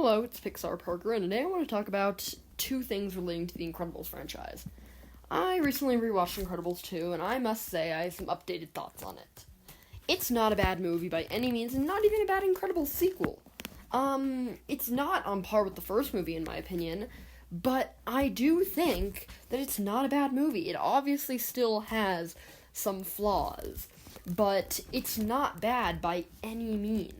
Hello, it's Pixar Parker, and today I want to talk about two things relating to the Incredibles franchise. I recently rewatched Incredibles 2, and I must say I have some updated thoughts on it. It's not a bad movie by any means, and not even a bad Incredibles sequel. It's not on par with the first movie, in my opinion, but I do think that it's not a bad movie. It obviously still has some flaws, but it's not bad by any means.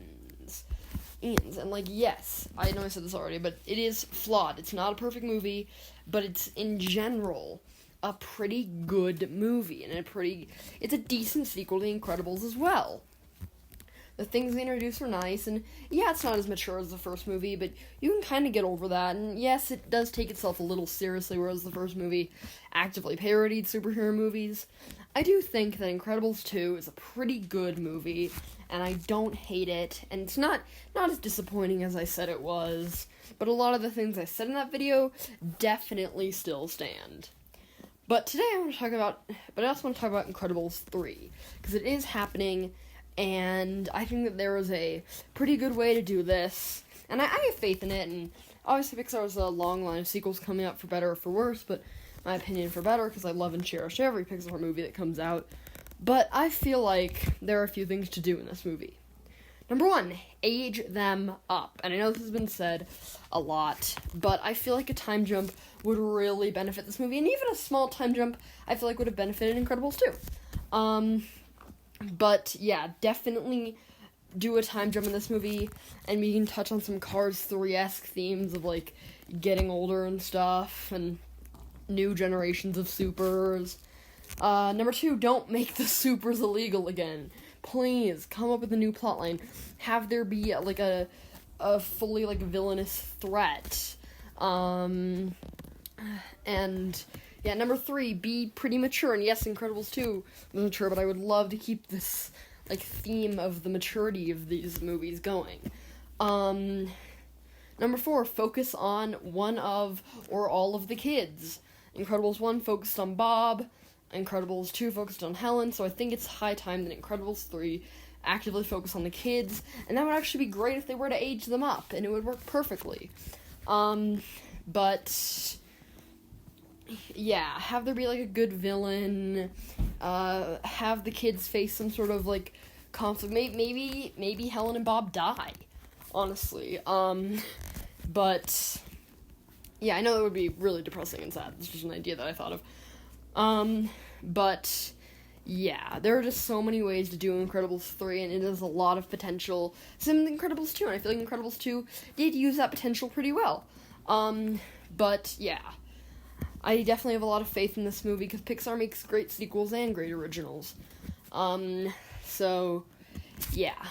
And, yes, I know I said this already, but it is flawed. It's not a perfect movie, but it's, in general, a pretty good movie, and it's a decent sequel to The Incredibles as well. The things they introduce are nice, and yeah, it's not as mature as the first movie, but you can kind of get over that, and yes, it does take itself a little seriously, whereas the first movie actively parodied superhero movies. I do think that Incredibles 2 is a pretty good movie, and I don't hate it, and it's not as disappointing as I said it was, but a lot of the things I said in that video definitely still stand. But today I also want to talk about Incredibles 3, because it is happening, and I think that there is a pretty good way to do this, and I have faith in it, and obviously Pixar has a long line of sequels coming up for better or for worse, but my opinion for better, because I love and cherish every Pixar movie that comes out, but I feel like there are a few things to do in this movie. Number one, age them up, and I know this has been said a lot, but I feel like a time jump would really benefit this movie, and even a small time jump I feel like would have benefited Incredibles 2. But yeah, definitely do a time jump in this movie, and we can touch on some Cars 3-esque themes of, getting older and stuff, and new generations of supers. Number two, don't make the supers illegal again. Please, come up with a new plotline. Have there be, a fully, villainous threat. And, yeah, number three, be pretty mature. And yes, Incredibles 2 was mature, but I would love to keep this, theme of the maturity of these movies going. Number four, focus on one of or all of the kids. Incredibles 1 focused on Bob. Incredibles 2 focused on Helen, so I think it's high time that Incredibles 3 actively focus on the kids, and that would actually be great if they were to age them up, and it would work perfectly. But yeah, have there be, a good villain, have the kids face some sort of, conflict. Maybe Helen and Bob die, honestly. But yeah, I know that would be really depressing and sad. This is just an idea that I thought of. But yeah, there are just so many ways to do Incredibles 3, and it has a lot of potential. Same with Incredibles 2, and I feel like Incredibles 2 did use that potential pretty well. But yeah, I definitely have a lot of faith in this movie, because Pixar makes great sequels and great originals. So, yeah.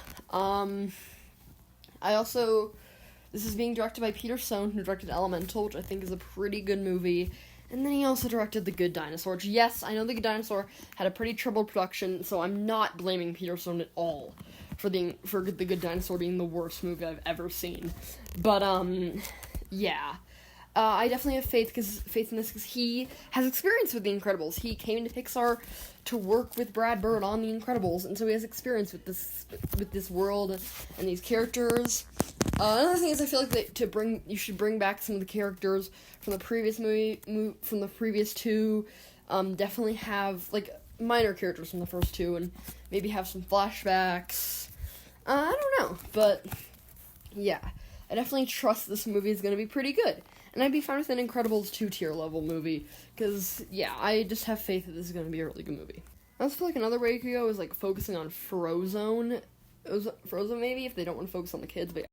This is being directed by Peter Sohn, who directed Elemental, which I think is a pretty good movie. And then he also directed The Good Dinosaur, which, yes, I know The Good Dinosaur had a pretty troubled production, so I'm not blaming Peter Sohn at all for The Good Dinosaur being the worst movie I've ever seen. But, yeah. I definitely have faith in this, because he has experience with The Incredibles. He came to Pixar to work with Brad Bird on The Incredibles, and so he has experience with this world and these characters. Another thing is, I feel like you should bring back some of the characters from the previous from the previous two. Definitely have minor characters from the first two, and maybe have some flashbacks. I don't know, but yeah, I definitely trust this movie is going to be pretty good. And I'd be fine with an Incredibles 2 tier level movie, because, yeah, I just have faith that this is going to be a really good movie. I also feel like another way you could go is, focusing on Frozone. Frozone, maybe, if they don't want to focus on the kids, but